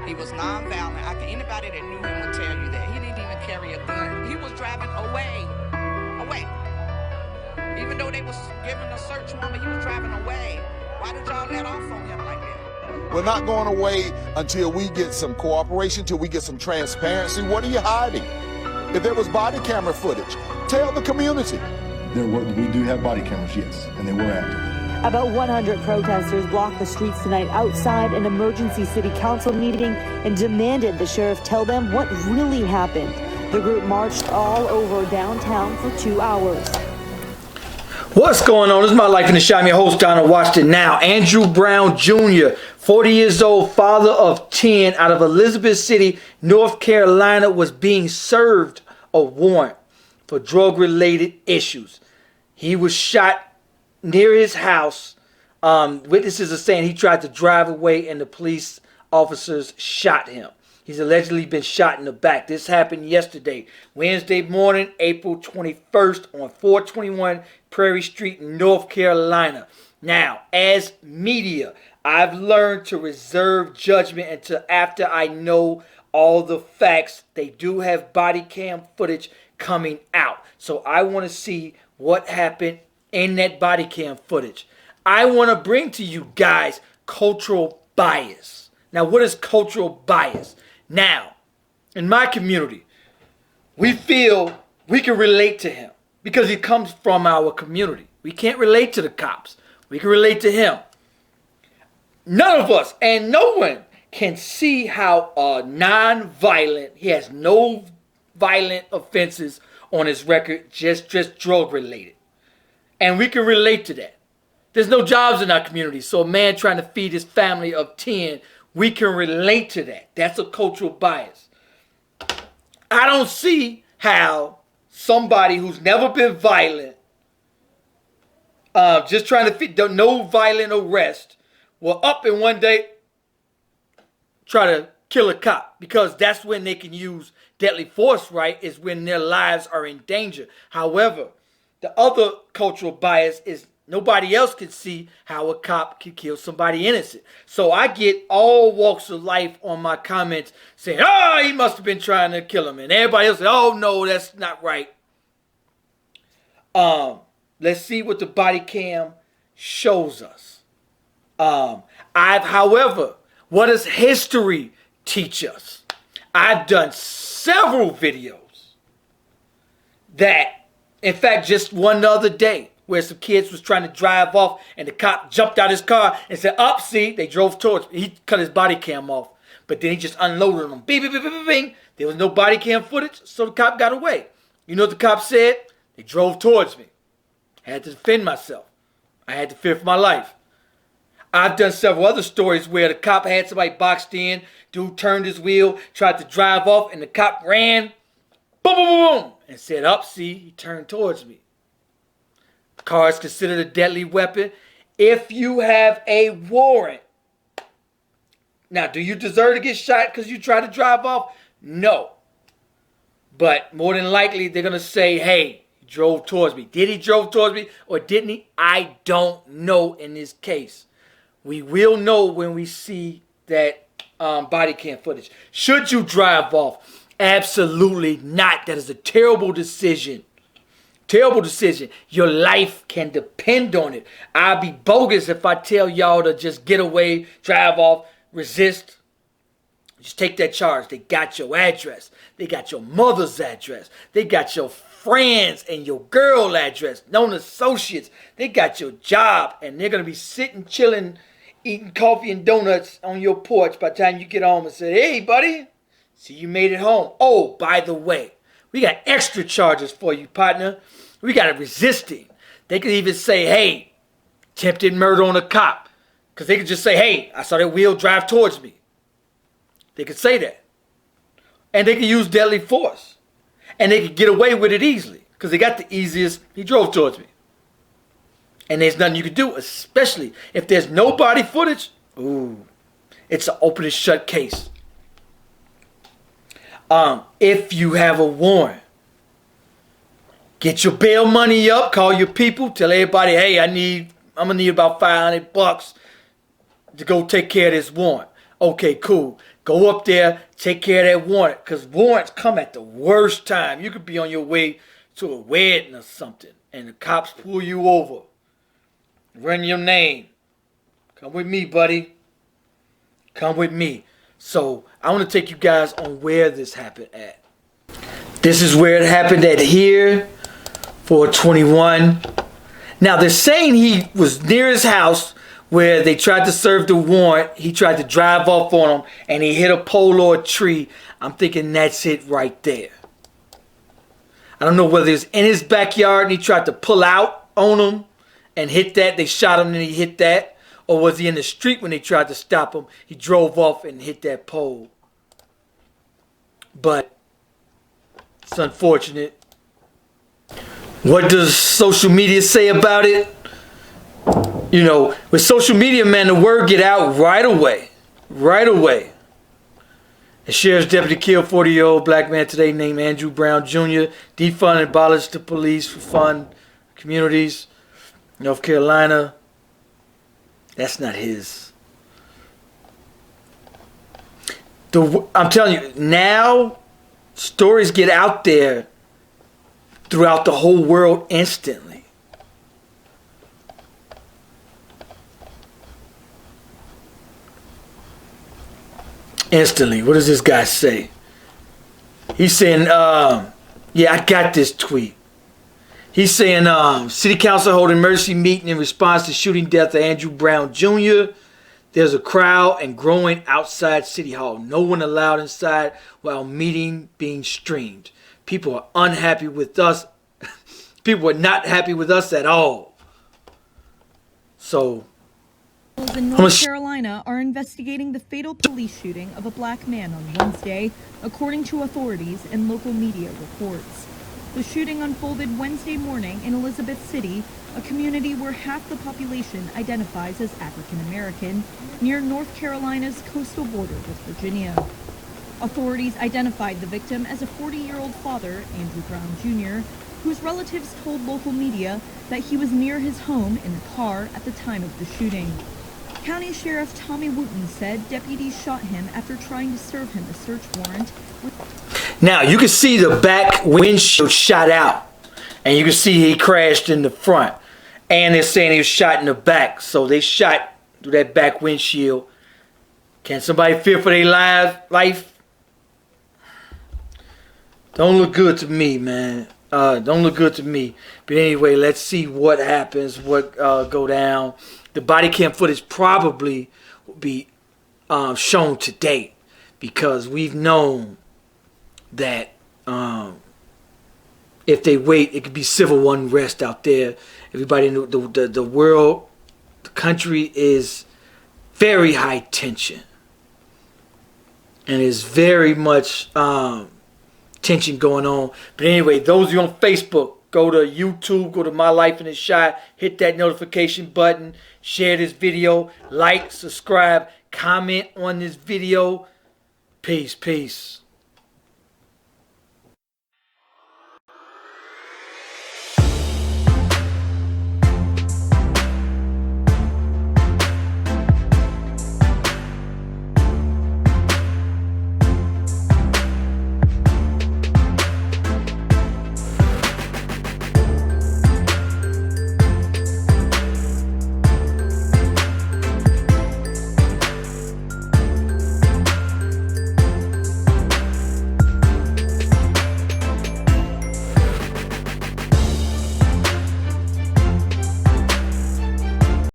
He was nonviolent. Anybody that knew him will tell you that. He didn't even carry a gun. He was driving away. Even though they was giving a search warrant, he was driving away. Why did y'all let off on him like that? We're not going away until we get some cooperation, until we get some transparency. What are you hiding? If there was body camera footage, tell the community. We do have body cameras, yes, and they were active. About 100 protesters blocked the streets tonight outside an emergency city council meeting and demanded the sheriff tell them what really happened. The group marched all over downtown for 2 hours. What's going on? This is My Life in the Shop. I'm your host, Donald. Watched it now. Andrew Brown Jr., 40 years old, father of 10, out of Elizabeth City, North Carolina, was being served a warrant for drug-related issues. He was shot near his house. Witnesses are saying he tried to drive away and the police officers shot him. He's allegedly been shot in the back. This happened yesterday, Wednesday morning, April 21st on 421 Prairie Street, North Carolina. Now, as media, I've learned to reserve judgment until after I know all the facts. They do have body cam footage coming out. So I want to see what happened in that body cam footage. I want to bring to you guys cultural bias. Now, what is cultural bias? Now, in my community, we feel we can relate to him because he comes from our community. We can't relate to the cops. We can relate to him. None of us and no one can see how non-violent, he has no violent offenses on his record, just drug related. And we can relate to that. There's no jobs in our community, so a man trying to feed his family of 10, we can relate to that. That's a cultural bias. I don't see how somebody who's never been violent, just trying to feed, no violent arrest, will up in one day try to kill a cop, because that's when they can use deadly force, right? Is when their lives are in danger. However, the other cultural bias is nobody else can see how a cop can kill somebody innocent. So I get all walks of life on my comments saying, oh, he must have been trying to kill him. And everybody else says, oh, no, that's not right. Let's see what the body cam shows us. However, what does history teach us? I've done several videos that, in fact, just one the other day, where some kids was trying to drive off and the cop jumped out his car and said, up, see, they drove towards me. He cut his body cam off, but then he just unloaded on them. Bing, bing, bing, bing, bing. There was no body cam footage, so the cop got away. You know what the cop said? They drove towards me. I had to defend myself. I had to fear for my life. I've done several other stories where the cop had somebody boxed in, dude turned his wheel, tried to drive off, and the cop ran, boom, boom, boom, boom, and said, up, see, he turned towards me. Car is considered a deadly weapon if you have a warrant. Now, do you deserve to get shot because you try to drive off? No. But more than likely, they're going to say, hey, he drove towards me. Did he drove towards me or didn't he? I don't know in this case. We will know when we see that body cam footage. Should you drive off? Absolutely not. That is a terrible decision. Terrible decision. Your life can depend on it. I'll be bogus if I tell y'all to just get away, drive off, resist. Just take that charge. They got your address. They got your mother's address. They got your friends and your girl address, known associates. They got your job, and they're going to be sitting, chilling, eating coffee and donuts on your porch by the time you get home and say, hey, buddy, see you made it home. Oh, by the way, we got extra charges for you, partner. We got a resisting. They could even say, hey, attempted murder on a cop. Because they could just say, hey, I saw that wheel drive towards me. They could say that. And they could use deadly force. And they could get away with it easily. Because they got the easiest, he drove towards me. And there's nothing you could do, especially if there's no body footage. Ooh, it's an open and shut case. If you have a warrant, get your bail money up, call your people, tell everybody, hey, I'm gonna need about $500 to go take care of this warrant. Okay, cool. Go up there, take care of that warrant. Because warrants come at the worst time. You could be on your way to a wedding or something, and the cops pull you over. Run your name. Come with me, buddy. Come with me. So I want to take you guys on where this happened at. This is where it happened at here, 421. Now they're saying he was near his house where they tried to serve the warrant. He tried to drive off on him and he hit a pole or a tree. I'm thinking that's it right there. I don't know whether it's in his backyard and he tried to pull out on him and hit that. They shot him and he hit that. Or was he in the street when they tried to stop him? He drove off and hit that pole. But it's unfortunate. What does social media say about it? You know, with social media, man, the word get out right away. Right away. A sheriff's deputy killed 40-year-old black man today named Andrew Brown Jr. Defund and abolish the police for fund communities. North Carolina. That's not his. I'm telling you, now stories get out there throughout the whole world instantly. Instantly. What does this guy say? He's saying, yeah, I got this tweet. He's saying, City Council holding emergency meeting in response to shooting death of Andrew Brown Jr. There's a crowd and growing outside City Hall. No one allowed inside while meeting being streamed. People are unhappy with us. People are not happy with us at all. So, in North Carolina are investigating the fatal police shooting of a black man on Wednesday, according to authorities and local media reports. The shooting unfolded Wednesday morning in Elizabeth City, a community where half the population identifies as African American, near North Carolina's coastal border with Virginia. Authorities identified the victim as a 40-year-old father, Andrew Brown Jr., whose relatives told local media that he was near his home in the car at the time of the shooting. County Sheriff Tommy Wooten said deputies shot him after trying to serve him a search warrant. Now, you can see the back windshield shot out. And you can see he crashed in the front. And they're saying he was shot in the back. So they shot through that back windshield. Can somebody fear for their life? Don't look good to me, man. Don't look good to me. But anyway, let's see what happens, what go down. The body cam footage probably will be shown today because we've known that if they wait, it could be civil unrest out there. Everybody in the world, the country is very high tension. And there's very much tension going on. But anyway, those of you on Facebook, go to YouTube, go to My Life in a Shot, hit that notification button, share this video, like, subscribe, comment on this video. Peace, peace.